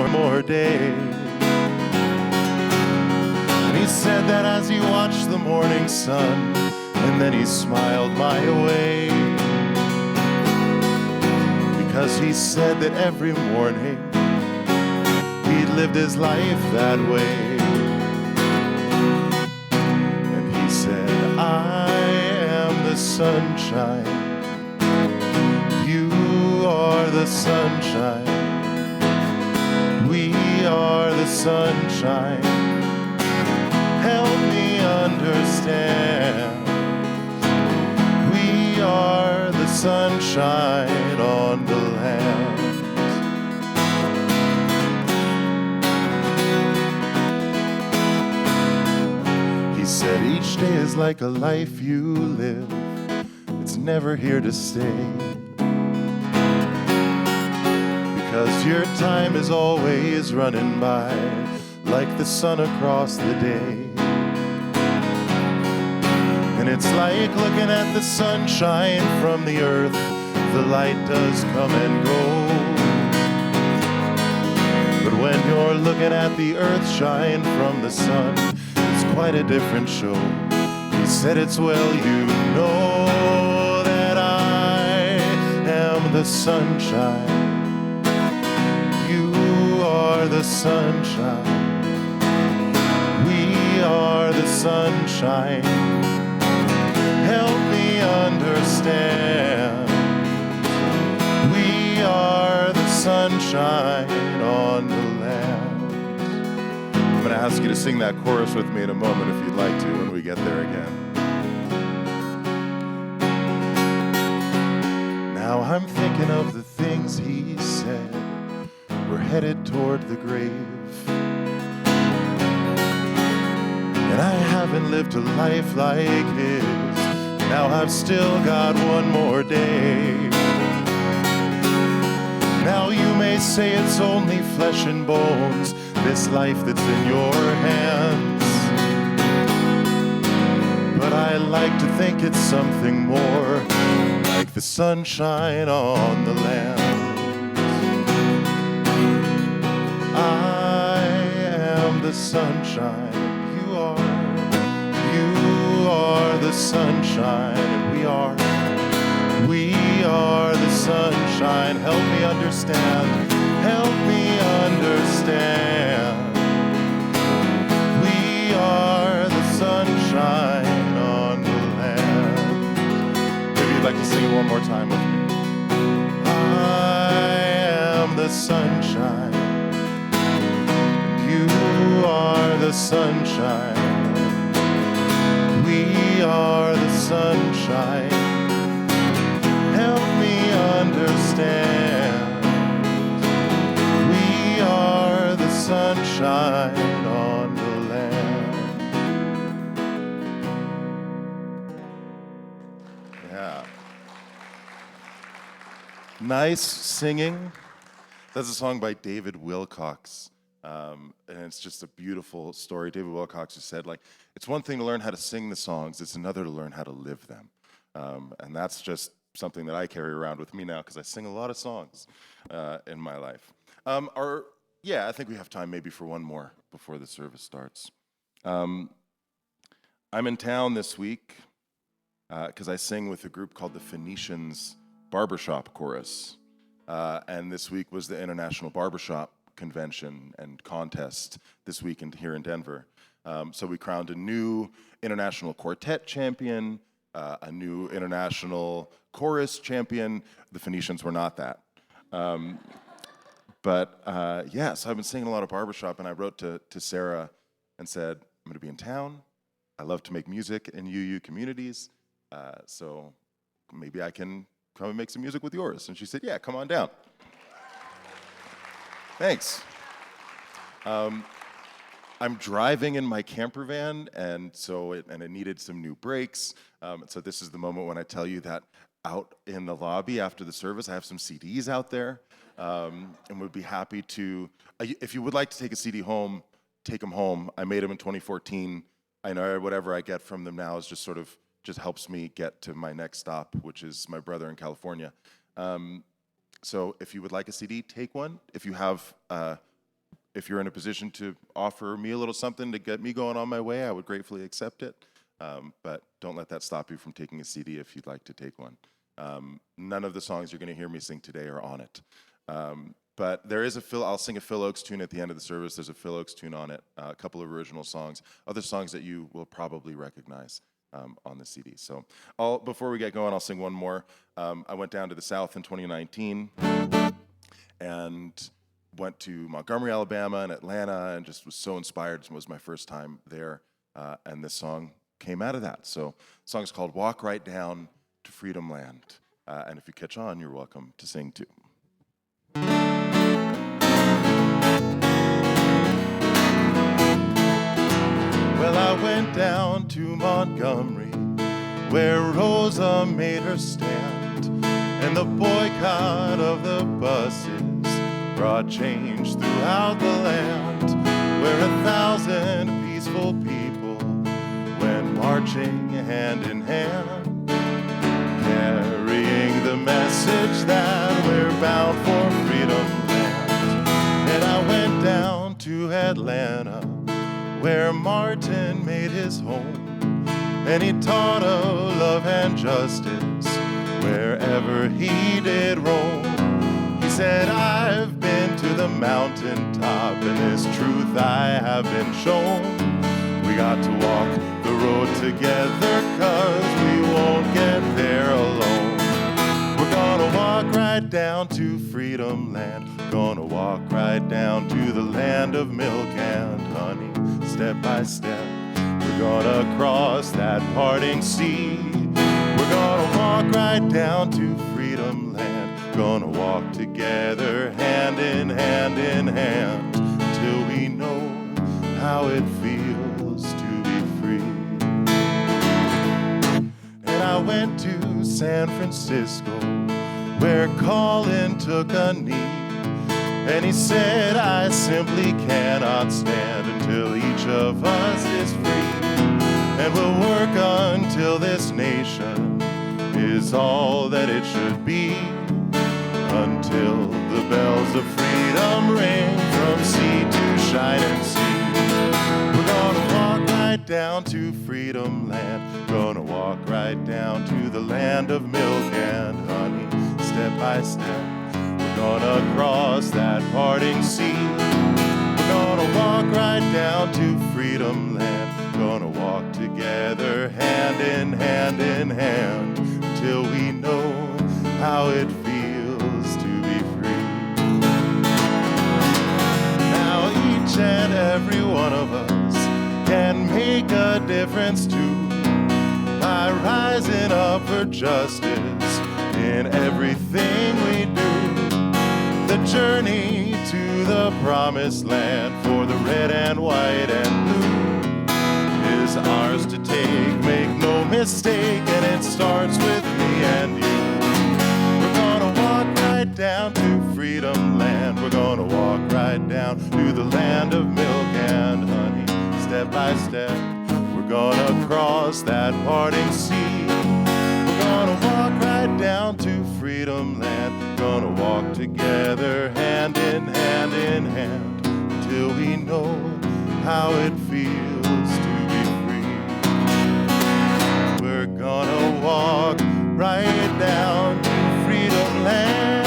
more day. And he said that as he watched the morning sun, and then he smiled my way, because he said that every morning he'd lived his life that way. And he said, I am the sunshine, you are the sunshine, we are the sunshine, help me understand. We are the sunshine on the land. He said each day is like a life you live, it's never here to stay, because your time is always running by like the sun across the day. And it's like looking at the sunshine from the earth, the light does come and go. But when you're looking at the earth shine from the sun, it's quite a different show. He said it's well you know that I am the sunshine, you are the sunshine, we are the sunshine, help me understand. We are the sunshine on the land. I'm going to ask you to sing that chorus with me in a moment if you'd like to when we get there again. Now I'm thinking of the things he said. We're headed toward the grave, and I haven't lived a life like his. Now I've still got one more day. Now you may say it's only flesh and bones, this life that's in your hands, but I like to think it's something more, like the sunshine on the land. I am the sunshine, you are the sunshine, and we are the sunshine. Help me understand, help me understand. We are the sunshine on the land. Maybe you'd like to sing it one more time with me. I am the sunshine, you are the sunshine, we are the sunshine, help me understand. We are the sunshine on the land. Yeah. Nice singing. That's a song by David Wilcox. And it's just a beautiful story. David Wilcox has said, like, it's one thing to learn how to sing the songs, it's another to learn how to live them. And that's just something that I carry around with me now, because I sing a lot of songs in my life. I think we have time maybe for one more before the service starts. I'm in town this week because I sing with a group called the Phoenicians Barbershop Chorus. And this week was the International Barbershop Convention and Contest this week here in Denver. So we crowned a new international quartet champion, a new international chorus champion. The Phoenicians were not that. So I've been singing a lot of barbershop, and I wrote to Sarah and said, I'm going to be in town. I love to make music in UU communities, so maybe I can come and make some music with yours. And she said, yeah, come on down. Thanks. I'm driving in my camper van, and it needed some new brakes. So this is the moment when I tell you that out in the lobby after the service, I have some CDs out there, and would be happy to. If you would like to take a CD home, take them home. I made them in 2014. I know whatever I get from them now is just helps me get to my next stop, which is my brother in California. So if you would like a CD, take one. If you have if you're in a position to offer me a little something to get me going on my way, I would gratefully accept it. But don't let that stop you from taking a CD if you'd like to take one. None of the songs you're going to hear me sing today are on it. But there is I'll sing a Phil Oakes tune at the end of the service. There's a Phil Oakes tune on it, a couple of original songs, other songs that you will probably recognize on the CD. So before we get going, I'll sing one more. I went down to the South in 2019 and went to Montgomery, Alabama and Atlanta and just was so inspired. It was my first time there, and this song came out of that. So the song's called Walk Right Down to Freedom Land. And if you catch on, you're welcome to sing too. Well, I went down to Montgomery, where Rosa made her stand, and the boycott of the buses brought change throughout the land, where 1,000 peaceful people went marching hand in hand, carrying the message that we're bound for freedom land. And I went down to Atlanta, where Martin made his home, and he taught of love and justice wherever he did roam. He said, I've been to the mountaintop, and this truth I have been shown. We got to walk the road together, 'cause we won't get there alone. We're gonna walk right down to freedom land, gonna walk right down to the land of milk and honey. Step by step, we're gonna cross that parting sea. We're gonna walk right down to freedom land, gonna walk together hand in hand in hand, till we know how it feels to be free. And I went to San Francisco, where Colin took a knee, and he said, I simply cannot stand until each of us is free. And we'll work until this nation is all that it should be, until the bells of freedom ring from sea to shining sea. We're gonna walk right down to freedom land, gonna walk right down to the land of milk and honey. Step by step, we're gonna cross that parting sea. We're gonna walk right down to freedom land, gonna walk together hand in hand in hand, till we know how it feels to be free. Now each and every one of us can make a difference too, by rising up for justice in everything we do. The journey to the promised land for the red and white and blue is ours to take, make no mistake, and it starts with me and you. We're gonna walk right down to freedom land, we're gonna walk right down to the land of milk and honey. Step by step, we're gonna cross that parting sea. We're gonna walk right down to freedom land, gonna walk together hand in hand in hand, till we know how it feels to be free. We're gonna walk right down to freedom land.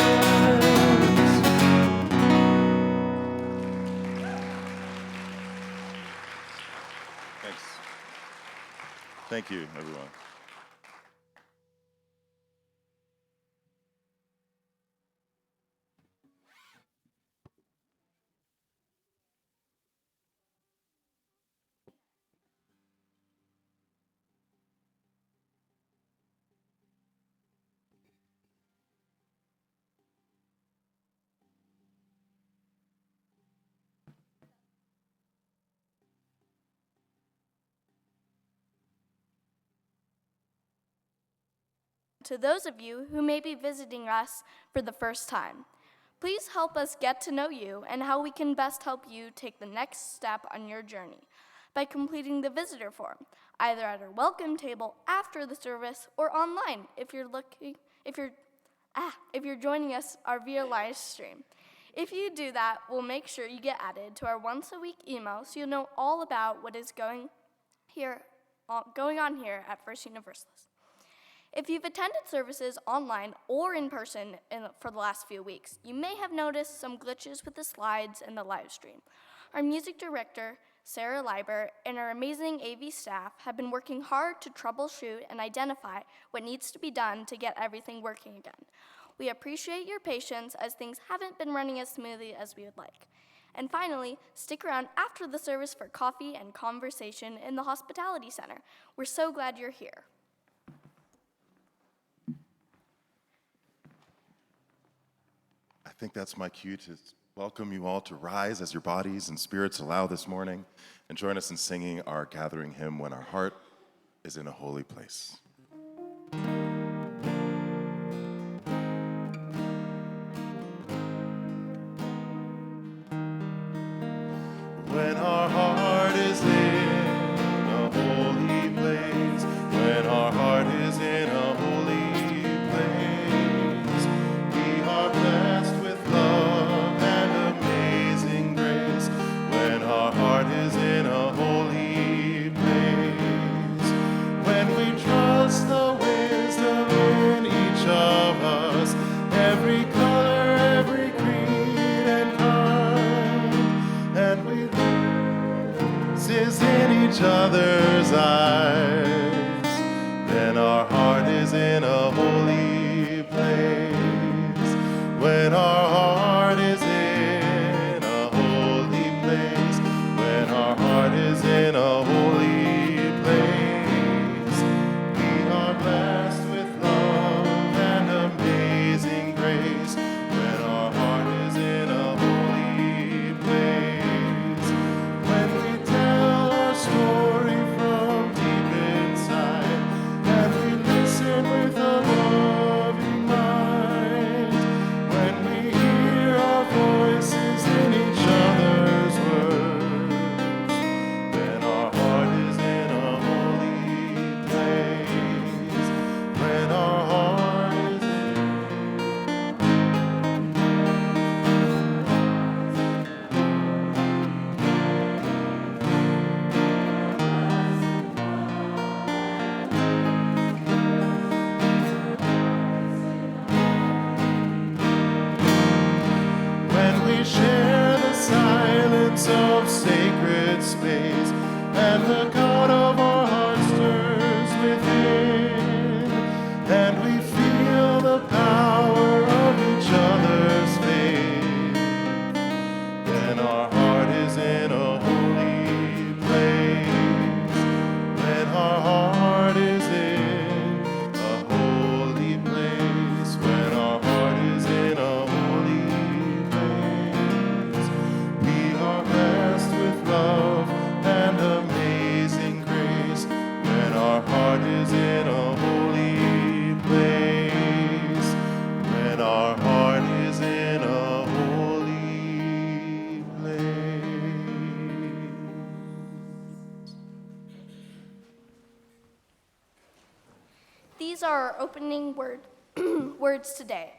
Thanks. Thank you, everyone. To those of you who may be visiting us for the first time, please help us get to know you and how we can best help you take the next step on your journey by completing the visitor form, either at our welcome table after the service or online if you're joining us via live stream. If you do that, we'll make sure you get added to our once-a-week email so you'll know all about what is going on here at First Universalist. If you've attended services online or in person for the last few weeks, you may have noticed some glitches with the slides and the live stream. Our music director, Sarah Leiber, and our amazing AV staff have been working hard to troubleshoot and identify what needs to be done to get everything working again. We appreciate your patience as things haven't been running as smoothly as we would like. And finally, stick around after the service for coffee and conversation in the Hospitality Center. We're so glad you're here. I think that's my cue to welcome you all to rise as your bodies and spirits allow this morning and join us in singing our gathering hymn, When Our Heart is in a Holy Place. When our heart is in a holy place, when our heart is in a holy place, we are blessed with love and amazing grace. When our heart is in a holy place, when we trust the wisdom in each of us, every color, every creed and kind, and we is in each other's eyes, then our heart is in a holy place. When our heart is in a holy place, when our heart is in a holy place, we are blessed with love and amazing grace. When our heart is in a holy place, when we story from deep inside, and we listen with a loving mind. When we hear our voices in each other's words, then our heart is in a holy place. When our heart is share the silence of sacred space, and the God of our hearts stirs within, and we feel the power of each other's faith. Then our heart is in a holy place. When our heart is in a holy place. When our heart is in a holy place, we are blessed with love and amazing grace. When our heart is in a holy place, when our heart is in a holy place. These are our opening words today,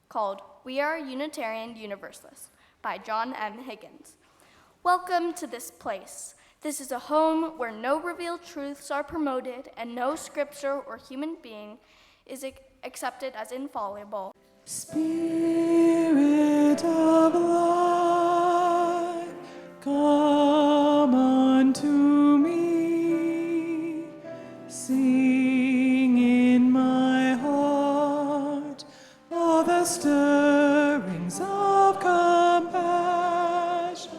called We Are Unitarian Universalists by John M. Higgins. Welcome to this place. This is a home where no revealed truths are promoted and no scripture or human being is accepted as infallible. Spirit of life, come unto me. Sing in my heart all the stirrings of compassion.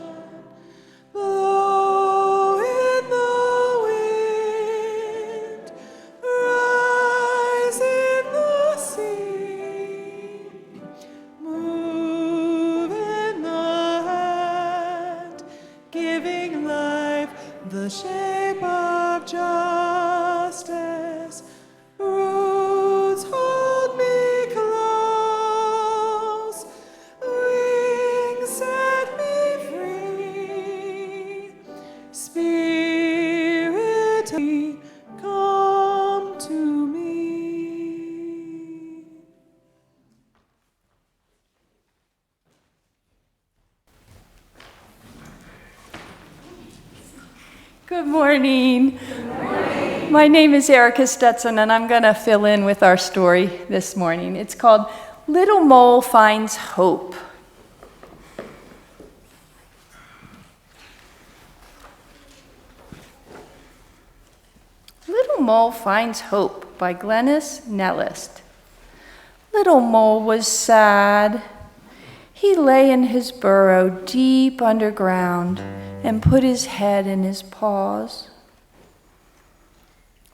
Blow in the wind, rise in the sea, move in the hand, giving life the shape of justice. Roots hold me close, wings set me free. Spirit, come to me. Good morning. Good morning. My name is Erica Stetson, and I'm going to fill in with our story this morning. It's called Little Mole Finds Hope. Little Mole Finds Hope by Glennis Nellist. Little Mole was sad. He lay in his burrow deep underground and put his head in his paws.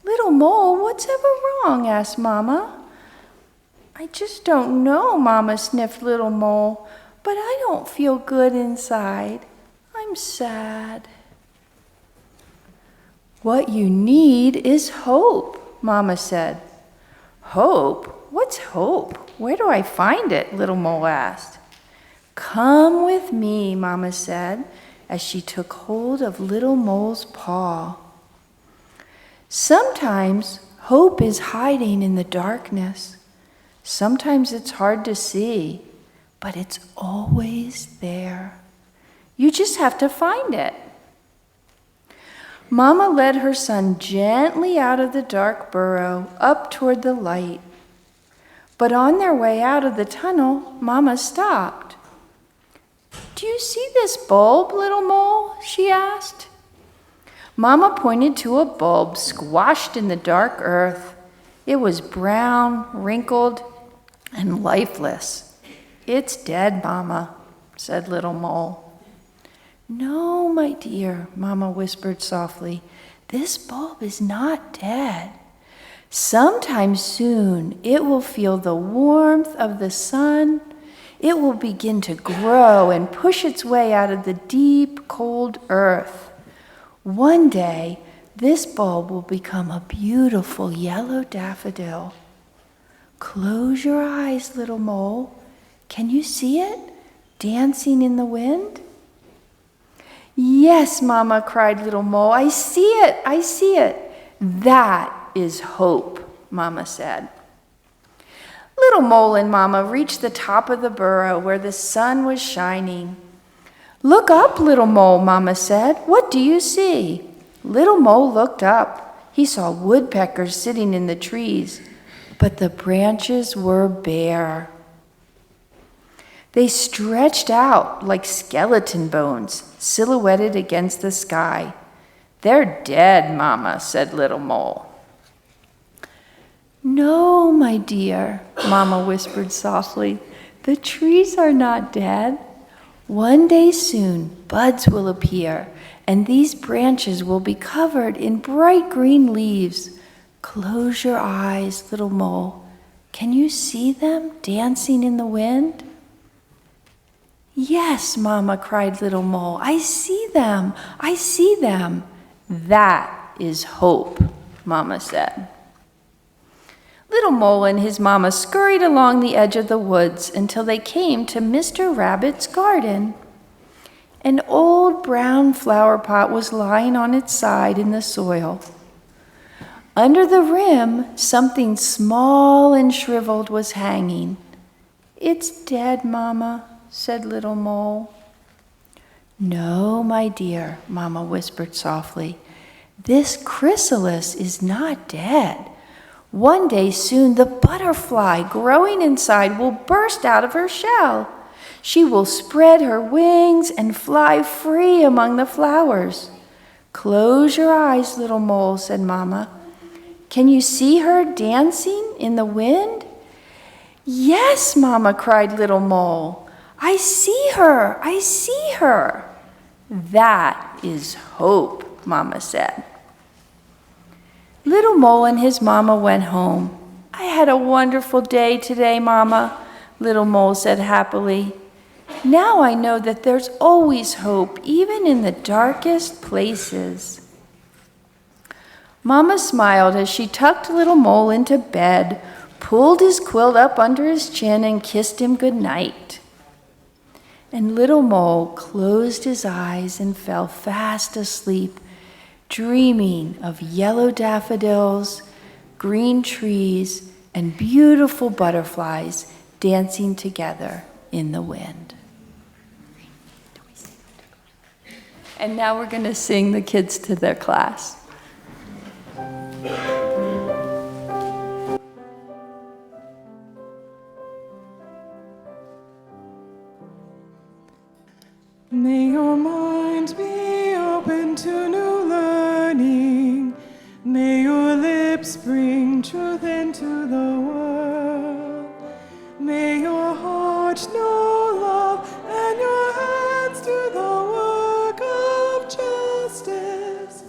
Little Mole, what's ever wrong? Asked Mama. I just don't know, Mama sniffed Little Mole, but I don't feel good inside. I'm sad. What you need is hope, Mama said. Hope? What's hope? Where do I find it? Little Mole asked. Come with me, Mama said, as she took hold of Little Mole's paw. Sometimes hope is hiding in the darkness. Sometimes it's hard to see, but it's always there. You just have to find it. Mama led her son gently out of the dark burrow, up toward the light. But on their way out of the tunnel, Mama stopped. Do you see this bulb, Little Mole? She asked. Mama pointed to a bulb squashed in the dark earth. It was brown, wrinkled, and lifeless. It's dead, Mama, said Little Mole. No, my dear, Mama whispered softly. This bulb is not dead. Sometime soon it will feel the warmth of the sun. It will begin to grow and push its way out of the deep, cold earth. One day, this bulb will become a beautiful yellow daffodil. Close your eyes, Little Mole. Can you see it, dancing in the wind? Yes, Mama, cried Little Mole. I see it, I see it. That is hope, Mama said. Little Mole and Mama reached the top of the burrow where the sun was shining. Look up, Little Mole, Mama said. What do you see? Little Mole looked up. He saw woodpeckers sitting in the trees, but the branches were bare. They stretched out like skeleton bones, silhouetted against the sky. They're dead, Mama, said Little Mole. No, my dear, Mama whispered softly. The trees are not dead. One day soon, buds will appear, and these branches will be covered in bright green leaves. Close your eyes, Little Mole. Can you see them dancing in the wind? Yes, Mama, cried Little Mole. I see them. I see them. That is hope, Mama said. Little Mole and his Mama scurried along the edge of the woods until they came to Mr. Rabbit's garden. An old brown flower pot was lying on its side in the soil. Under the rim, something small and shriveled was hanging. It's dead, Mama, said Little Mole. No, my dear, Mama whispered softly. This chrysalis is not dead. One day soon, the butterfly growing inside will burst out of her shell. She will spread her wings and fly free among the flowers. Close your eyes, Little Mole, said Mama. Can you see her dancing in the wind? Yes, Mama, cried Little Mole. I see her, I see her. That is hope, Mama said. Little Mole and his Mama went home. I had a wonderful day today, Mama, Little Mole said happily. Now I know that there's always hope, even in the darkest places. Mama smiled as she tucked Little Mole into bed, pulled his quilt up under his chin, and kissed him good night. And Little Mole closed his eyes and fell fast asleep, dreaming of yellow daffodils, green trees, and beautiful butterflies dancing together in the wind. And now we're going to sing the kids to their class. May your mind be open to new learning. May your lips bring truth into the world. May your heart know love and your hands do the work of justice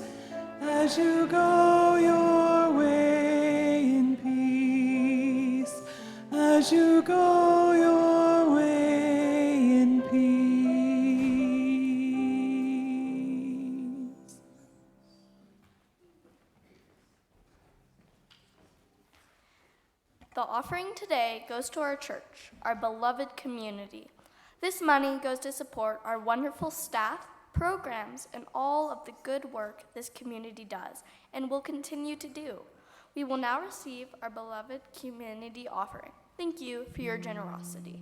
as you go your way in peace. As you go your way in peace. The offering today goes to our church, our beloved community. This money goes to support our wonderful staff, programs, and all of the good work this community does and will continue to do. We will now receive our beloved community offering. Thank you for your generosity.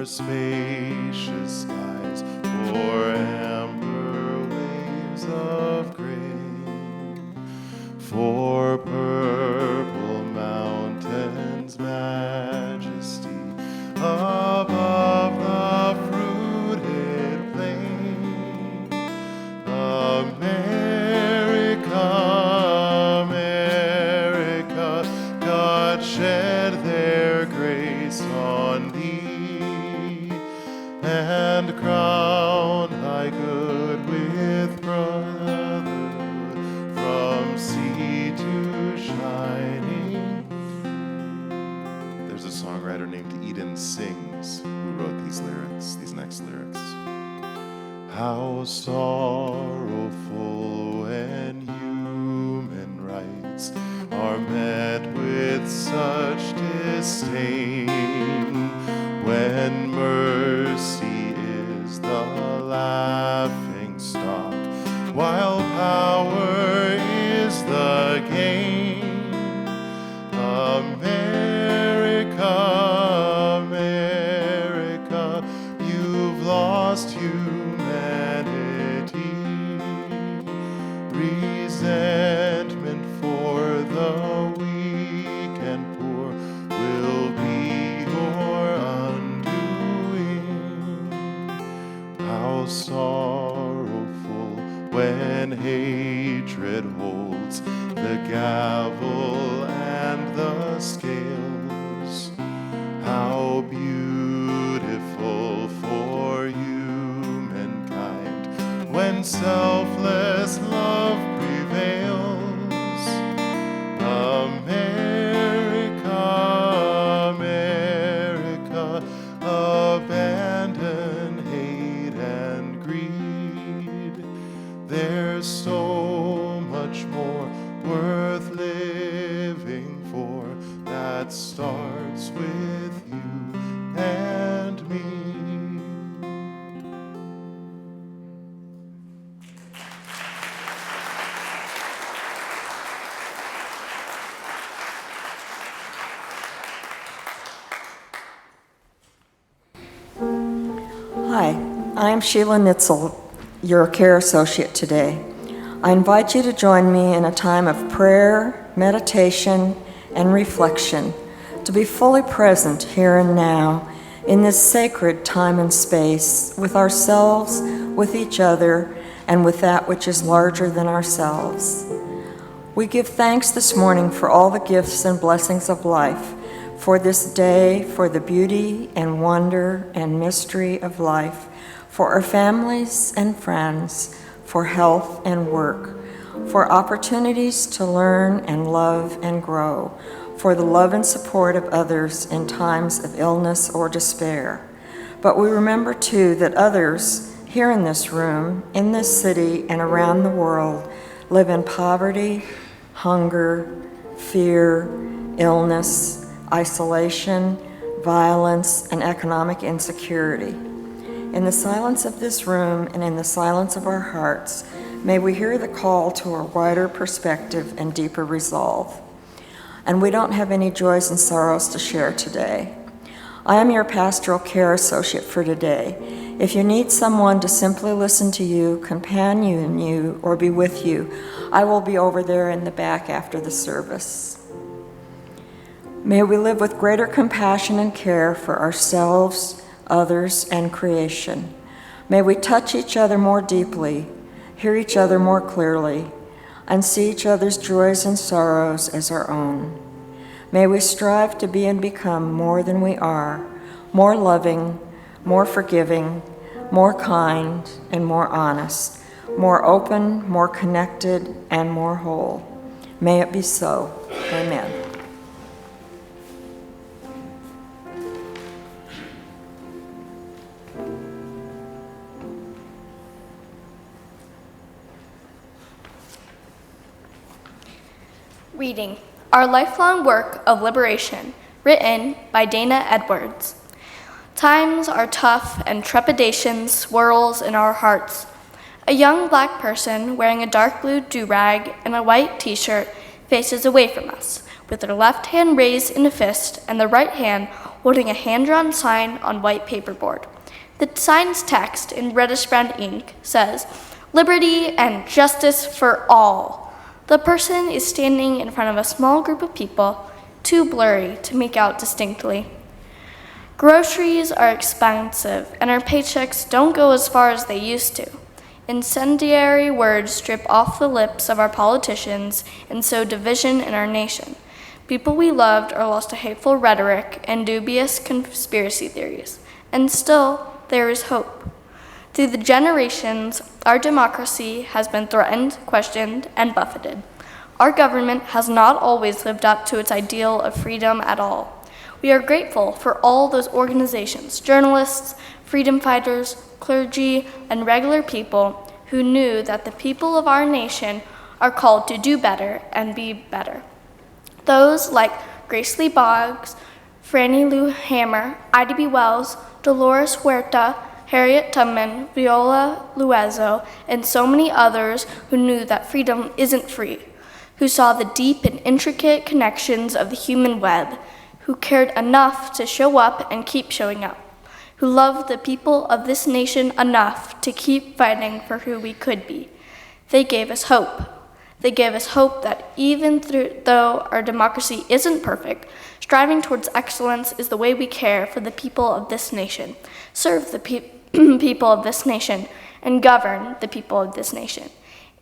Spacious skies, for amber waves of grain, for purple mountains' majesty above the fruited plain. America, America, God shed their grace on thee, and crown thy good with brotherhood from sea to shining. There's a songwriter named Edie Sings who wrote these lyrics, these next lyrics. How sorrowful when human rights are met with such disdain, when mercy is the laughing stock, while power is the gain. America, America, you've lost humanity. Resentment for the weak and poor will be your how sorrowful when hatred holds the gavel and the scales. How beautiful for humankind when selfless love prevails. America, America, abandon hate and greed. There's so much more worth living for that starts with you and me. Hi, I'm Sheila Nitzel, your care associate today. I invite you to join me in a time of prayer, meditation, and reflection, to be fully present here and now in this sacred time and space with ourselves, with each other, and with that which is larger than ourselves. We give thanks this morning for all the gifts and blessings of life, for this day, for the beauty and wonder and mystery of life, for our families and friends, for health and work, for opportunities to learn and love and grow, for the love and support of others in times of illness or despair. But we remember too that others here in this room, in this city, and around the world live in poverty, hunger, fear, illness, isolation, violence, and economic insecurity. In the silence of this room and in the silence of our hearts, May we hear the call to a wider perspective and deeper resolve. And we don't have any joys and sorrows to share today. I am your pastoral care associate for today. If you need someone to simply listen to you, companion you, or be with you, I will be over there in the back after the service. May we live with greater compassion and care for ourselves, others, and creation. May we touch each other more deeply, hear each other more clearly, and see each other's joys and sorrows as our own. May we strive to be and become more than we are, more loving, more forgiving, more kind, and more honest, more open, more connected, and more whole. May it be so. Amen. Reading Our Lifelong Work of Liberation, written by Dana Edwards. Times are tough and trepidation swirls in our hearts. A young black person wearing a dark blue do-rag and a white t-shirt faces away from us, with her left hand raised in a fist and the right hand holding a hand-drawn sign on white paperboard. The sign's text in reddish-brown ink says, "Liberty and justice for all." The person is standing in front of a small group of people, too blurry to make out distinctly. Groceries are expensive, and our paychecks don't go as far as they used to. Incendiary words drip off the lips of our politicians and sow division in our nation. People we loved are lost to hateful rhetoric and dubious conspiracy theories. And still, there is hope. Through the generations, our democracy has been threatened, questioned, and buffeted. Our government has not always lived up to its ideal of freedom at all. We are grateful for all those organizations, journalists, freedom fighters, clergy, and regular people who knew that the people of our nation are called to do better and be better. Those like Grace Lee Boggs, Franny Lou Hammer, Ida B. Wells, Dolores Huerta, Harriet Tubman, Viola Luezzo, and so many others who knew that freedom isn't free, who saw the deep and intricate connections of the human web, who cared enough to show up and keep showing up, who loved the people of this nation enough to keep fighting for who we could be. They gave us hope. They gave us hope that even though our democracy isn't perfect, striving towards excellence is the way we care for the people of this nation, serve the people of this nation, and govern the people of this nation.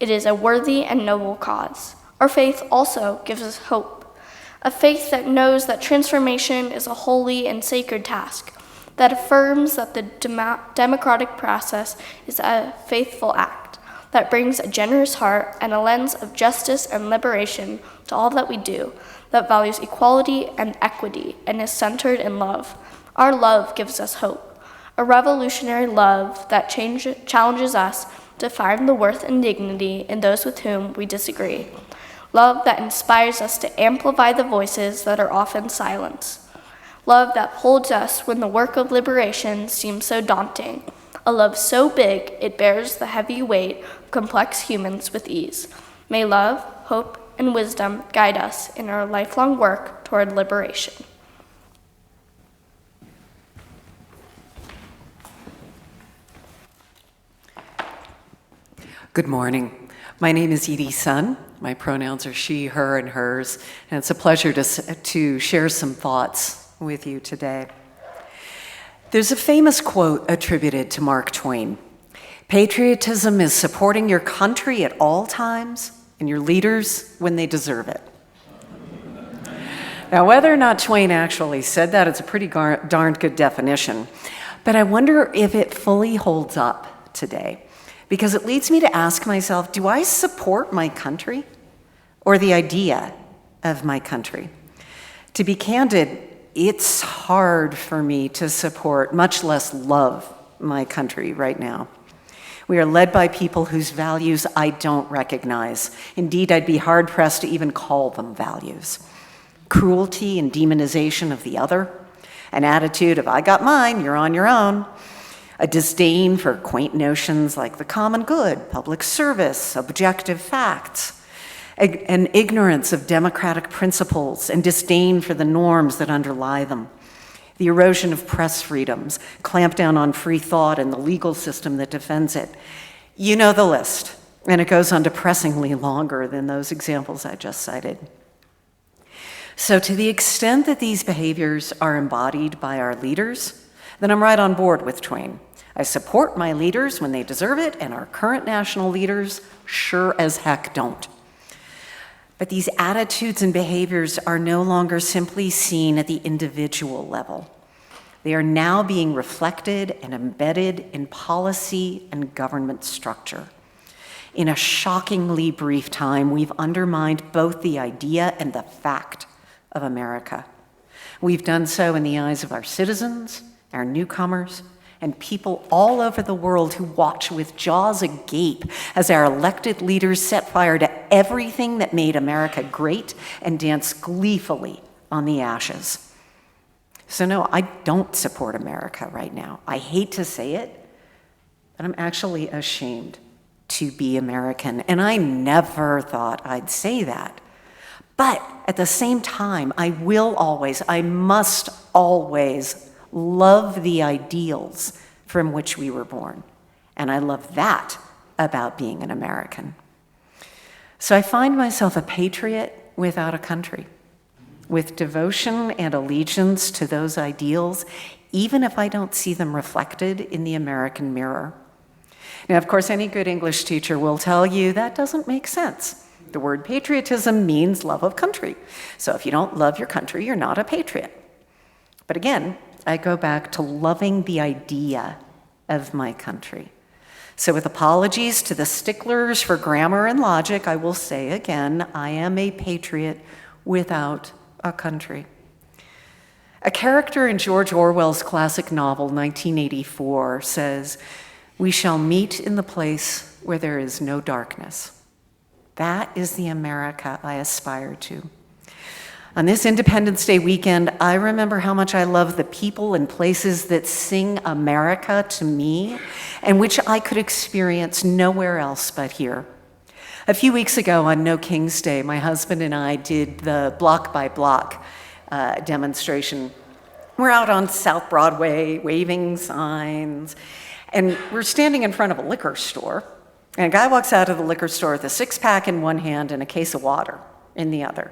It is a worthy and noble cause. Our faith also gives us hope, a faith that knows that transformation is a holy and sacred task, that affirms that the democratic process is a faithful act, that brings a generous heart and a lens of justice and liberation to all that we do, that values equality and equity and is centered in love. Our love gives us hope, a revolutionary love that challenges us to find the worth and dignity in those with whom we disagree. Love that inspires us to amplify the voices that are often silenced. Love that holds us when the work of liberation seems so daunting. A love so big it bears the heavy weight of complex humans with ease. May love, hope, and wisdom guide us in our lifelong work toward liberation. Good morning. My name is Edie Sonn. My pronouns are she, her, and hers, and it's a pleasure to share some thoughts with you today. There's a famous quote attributed to Mark Twain. Patriotism is supporting your country at all times and your leaders when they deserve it. Now, whether or not Twain actually said that, it's a pretty darned good definition, but I wonder if it fully holds up today. Because it leads me to ask myself, do I support my country or the idea of my country? To be candid, it's hard for me to support, much less love, my country right now. We are led by people whose values I don't recognize. Indeed, I'd be hard-pressed to even call them values. Cruelty and demonization of the other, an attitude of, I got mine, you're on your own. a disdain for quaint notions like the common good, public service, objective facts, an ignorance of democratic principles and disdain for the norms that underlie them, the erosion of press freedoms, clamp down on free thought and the legal system that defends it. You know the list, and it goes on depressingly longer than those examples I just cited. So to the extent that these behaviors are embodied by our leaders, then I'm right on board with Twain. I support my leaders when they deserve it, and our current national leaders sure as heck don't. But these attitudes and behaviors are no longer simply seen at the individual level. They are now being reflected and embedded in policy and government structure. In a shockingly brief time, we've undermined both the idea and the fact of America. We've done so in the eyes of our citizens, our newcomers, and people all over the world who watch with jaws agape as our elected leaders set fire to everything that made America great and dance gleefully on the ashes. So no, I don't support America right now. I hate to say it, but I'm actually ashamed to be American, and I never thought I'd say that. But at the same time, I must always love the ideals from which we were born. And I love that about being an American. So I find myself a patriot without a country, with devotion and allegiance to those ideals, even if I don't see them reflected in the American mirror. Now, of course, any good English teacher will tell you that doesn't make sense. The word patriotism means love of country. So if you don't love your country, you're not a patriot. But again, I go back to loving the idea of my country. So with apologies to the sticklers for grammar and logic, I will say again, I am a patriot without a country. A character in George Orwell's classic novel, 1984, says, "We shall meet in the place where there is no darkness." That is the America I aspire to. On this Independence Day weekend, I remember how much I love the people and places that sing America to me, and which I could experience nowhere else but here. A few weeks ago on No King's Day, my husband and I did the block by block demonstration. We're out on South Broadway waving signs, and we're standing in front of a liquor store. And a guy walks out of the liquor store with a six-pack in one hand and a case of water in the other.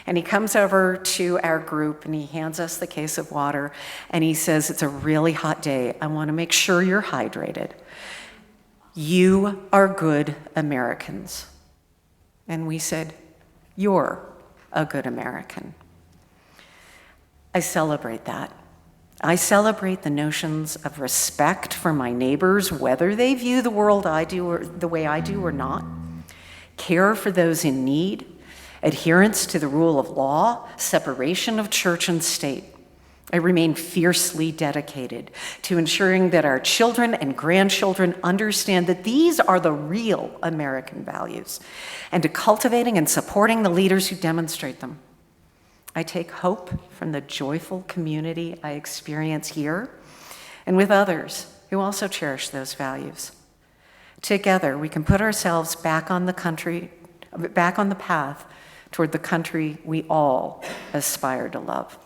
And he comes over to our group and he hands us the case of water and he says, "It's a really hot day. I want to make sure you're hydrated. You are good Americans." And we said, "You're a good American." I celebrate that. I celebrate the notions of respect for my neighbors, whether they view the world I do or the way I do or not, care for those in need, adherence to the rule of law, separation of church and state. I remain fiercely dedicated to ensuring that our children and grandchildren understand that these are the real American values, and to cultivating and supporting the leaders who demonstrate them. I take hope from the joyful community I experience here and with others who also cherish those values. Together, we can put ourselves back on the path toward the country we all aspire to love.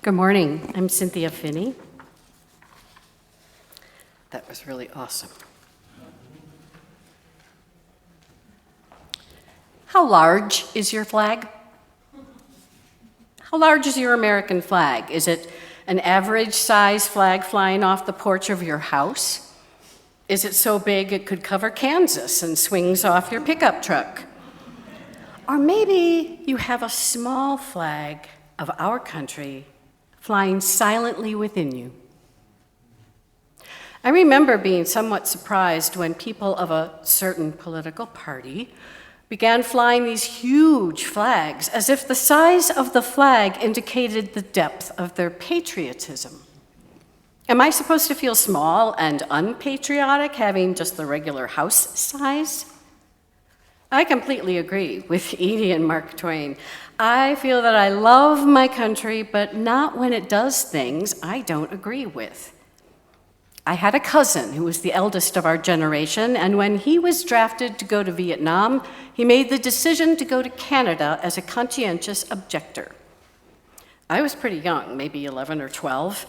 Good morning. I'm Cynthia Phinney. That was really awesome. How large is your flag? How large is your American flag? Is it an average size flag flying off the porch of your house? Is it so big it could cover Kansas and swings off your pickup truck? Or maybe you have a small flag of our country flying silently within you. I remember being somewhat surprised when people of a certain political party began flying these huge flags as if the size of the flag indicated the depth of their patriotism. Am I supposed to feel small and unpatriotic, having just the regular house size? I completely agree with Edie and Mark Twain. I feel that I love my country, but not when it does things I don't agree with. I had a cousin who was the eldest of our generation, and when he was drafted to go to Vietnam, he made the decision to go to Canada as a conscientious objector. I was pretty young, maybe 11 or 12,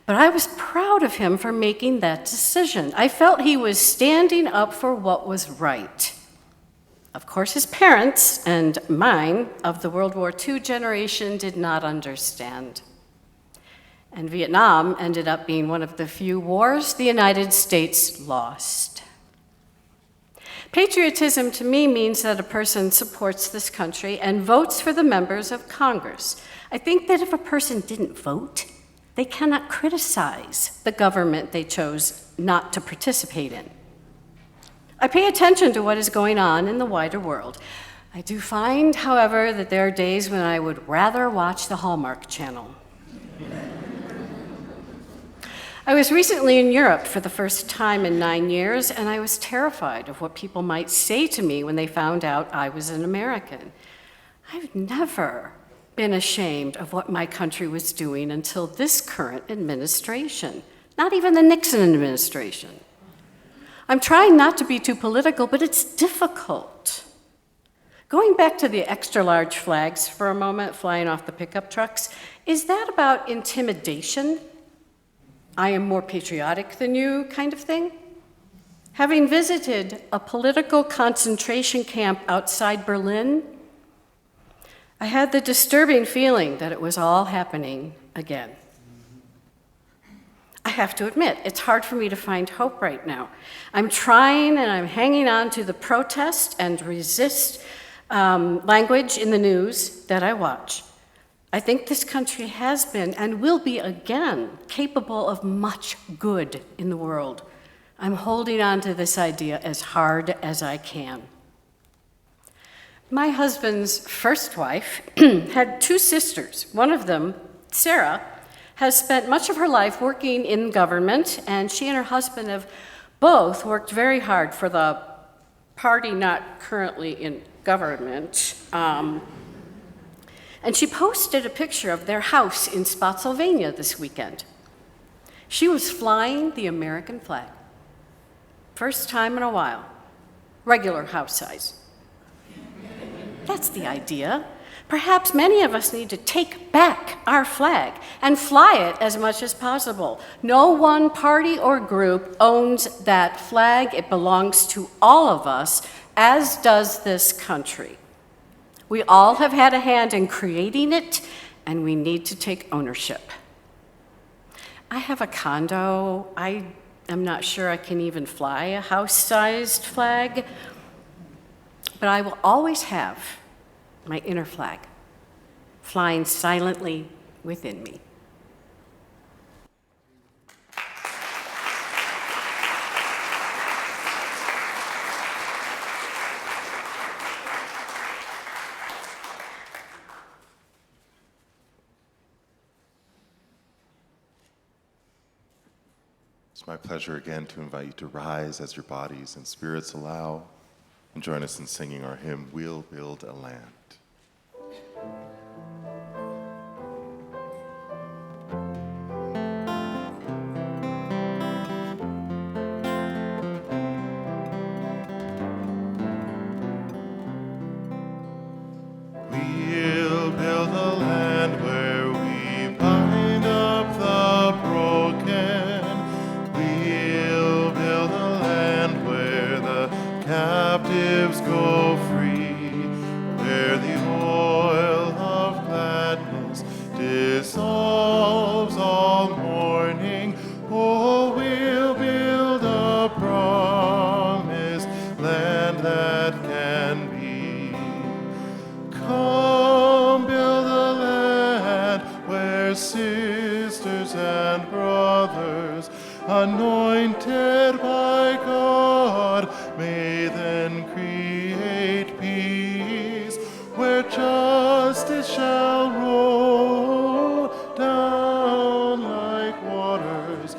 but I was proud of him for making that decision. I felt he was standing up for what was right. Of course, his parents, and mine, of the World War II generation, did not understand. And Vietnam ended up being one of the few wars the United States lost. Patriotism to me means that a person supports this country and votes for the members of Congress. I think that if a person didn't vote, they cannot criticize the government they chose not to participate in. I pay attention to what is going on in the wider world. I do find, however, that there are days when I would rather watch the Hallmark Channel. I was recently in Europe for the first time in 9 years, and I was terrified of what people might say to me when they found out I was an American. I've never been ashamed of what my country was doing until this current administration, not even the Nixon administration. I'm trying not to be too political, but it's difficult. Going back to the extra-large flags for a moment, flying off the pickup trucks, is that about intimidation? I am more patriotic than you kind of thing? Having visited a political concentration camp outside Berlin, I had the disturbing feeling that it was all happening again. I have to admit, it's hard for me to find hope right now. I'm trying and I'm hanging on to the protest and resist language in the news that I watch. I think this country has been and will be again capable of much good in the world. I'm holding on to this idea as hard as I can. My husband's first wife had 2 sisters. One of them, Sarah, has spent much of her life working in government, and she and her husband have both worked very hard for the party not currently in government. And she posted a picture of their house in Spotsylvania this weekend. She was flying the American flag. First time in a while. Regular house size. That's the idea. Perhaps many of us need to take back our flag and fly it as much as possible. No one party or group owns that flag. It belongs to all of us, as does this country. We all have had a hand in creating it, and we need to take ownership. I have a condo. I am not sure I can even fly a house-sized flag, but I will always have my inner flag flying silently within me. It's my pleasure again to invite you to rise as your bodies and spirits allow and join us in singing our hymn, We'll Build a Land. We'll build a land where we bind up the broken. We'll build a land where the captives go free, where the oil of gladness dissolves all mourning. Oh, we'll build a promised land that can be. Come build a land where sisters and brothers, anointed by God, may then create peace, where justice shall roll down like waters,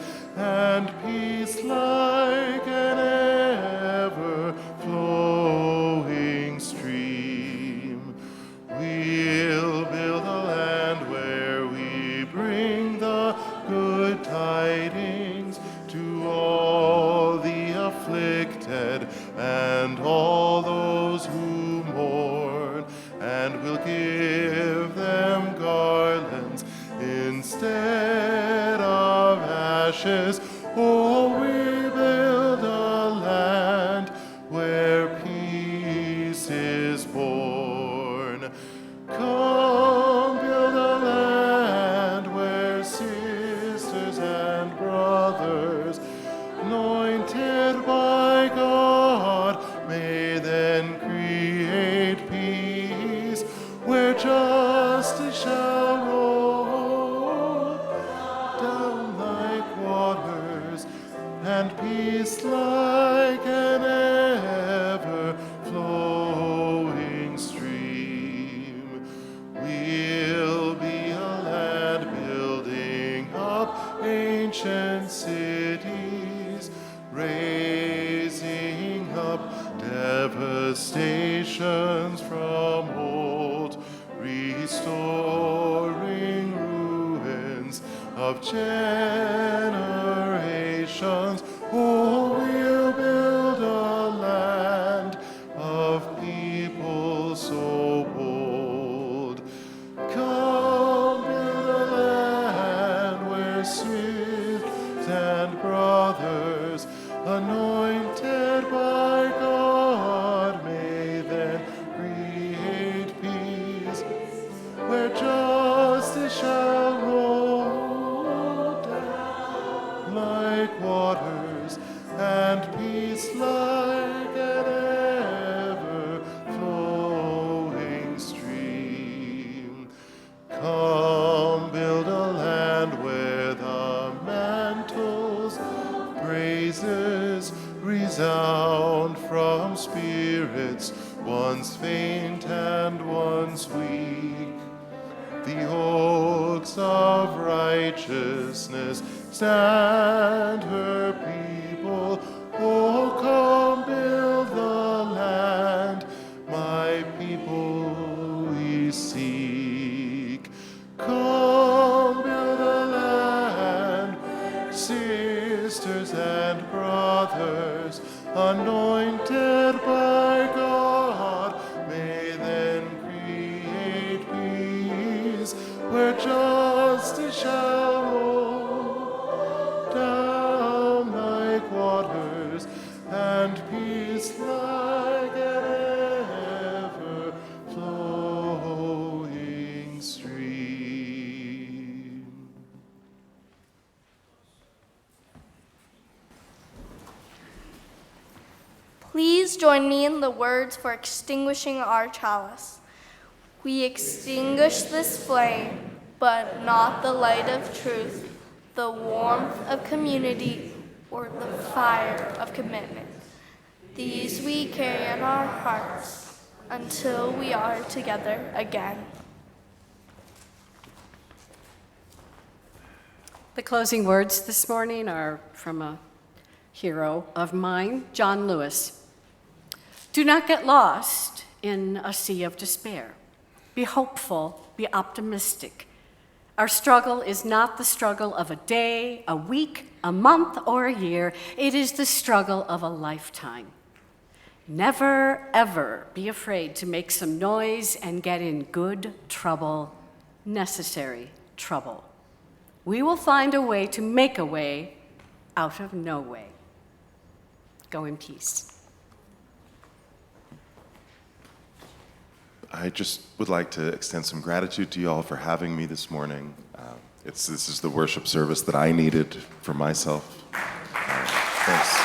and we'll give them garlands instead of ashes. Oh, we build a land where peace is born. Come build a land where sisters and brothers, anointed by God, may then create peace, where justice shall roll down like waters, and peace like an ever-flowing stream. We'll be a land building up ancient cities, raising up devastations from old, restoring ruins of generations. Oh, we'll build a land of people so bold. Come build a land where sisters and brothers, anointed by God, may then create peace, where justice shall roll down like waters, and peace like an ever-flowing stream. Come build a land where the mantles of praises resound from spirits once faint and once weak. The oaks of righteousness stand her people. Oh, come build the land, my people we seek. Come build a land, sisters and brothers, anointed by God, may then create peace, where justice shall roll down like waters, and peace like an ever-flowing stream. Please join me in the words for extinguishing our chalice. We extinguish this flame, but not the light of truth, the warmth of community, or the fire of commitment. These we carry in our hearts until we are together again. The closing words this morning are from a hero of mine, John Lewis. Do not get lost in a sea of despair. Be hopeful, be optimistic. Our struggle is not the struggle of a day, a week, a month, or a year. It is the struggle of a lifetime. Never, ever be afraid to make some noise and get in good trouble, necessary trouble. We will find a way to make a way out of no way. Go in peace. I just would like to extend some gratitude to you all for having me this morning. This is the worship service that I needed for myself. Thanks.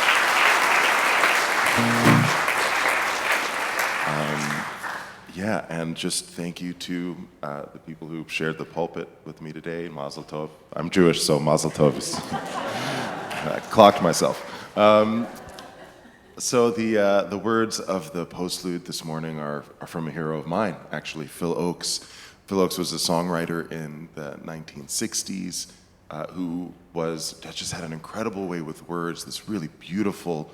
Yeah, and just thank you to the people who shared the pulpit with me today. Mazel tov. I'm Jewish, so mazel tov is I clocked myself. So the words of the postlude this morning are from a hero of mine, actually, Phil Oakes. Phil Oakes was a songwriter in the 1960s who just had an incredible way with words, this really beautiful,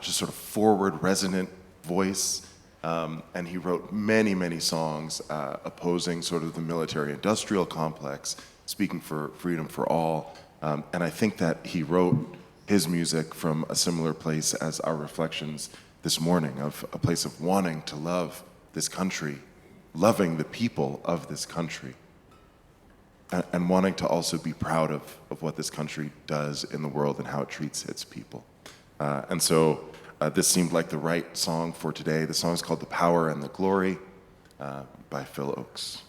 just sort of forward, resonant voice. And he wrote many, many songs opposing sort of the military-industrial complex, speaking for freedom for all. And I think that he wrote his music from a similar place as our reflections this morning, of a place of wanting to love this country loving the people of this country and wanting to also be proud of what this country does in the world and how it treats its people. And so this seemed like the right song for today. The song is called The Power and the Glory by Phil Oakes.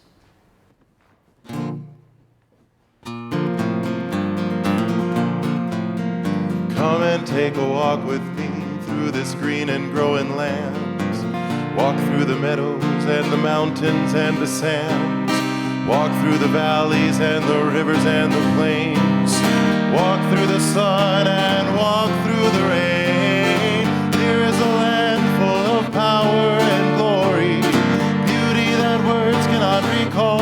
Come and take a walk with me through this green and growing land. Walk through the meadows and the mountains and the sands. Walk through the valleys and the rivers and the plains. Walk through the sun and walk through the rain. Here is a land full of power and glory, beauty that words cannot recall.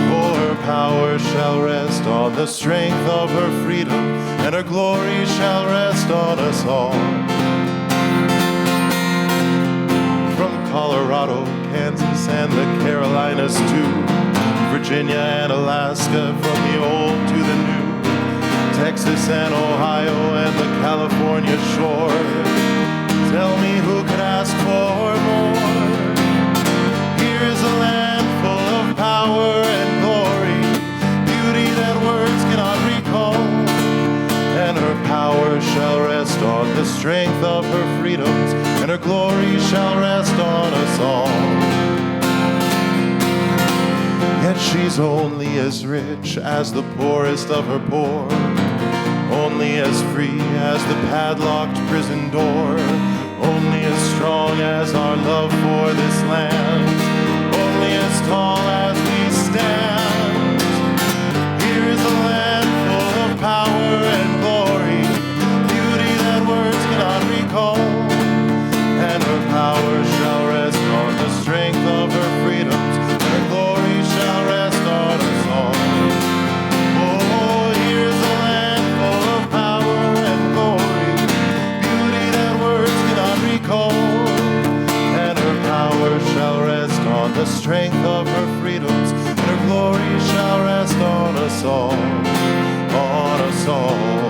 For her power shall rest on the strength of her freedom, and her glory shall rest on us all. From Colorado, Kansas, and the Carolinas to Virginia and Alaska, from the old to the new, Texas and Ohio and the California shore. Tell me who could ask for more? Here is a land full of power and glory, beauty that words cannot recall. And her power shall rest on the strength of her freedoms, and her glory shall rest on us all. Yet she's only as rich as the poorest of her poor, only as free as the padlocked prison door, only as strong as our love for this land, only as tall as we stand. Here is a land full of power and glory, beauty that words cannot recall, and her power shall rest on the strength of her freedoms, and her glory shall rest on us all. Oh, here's a land full of power and glory, beauty that words cannot recall, and her power shall rest on the strength of her freedoms, and her glory shall rest on us all, on us all.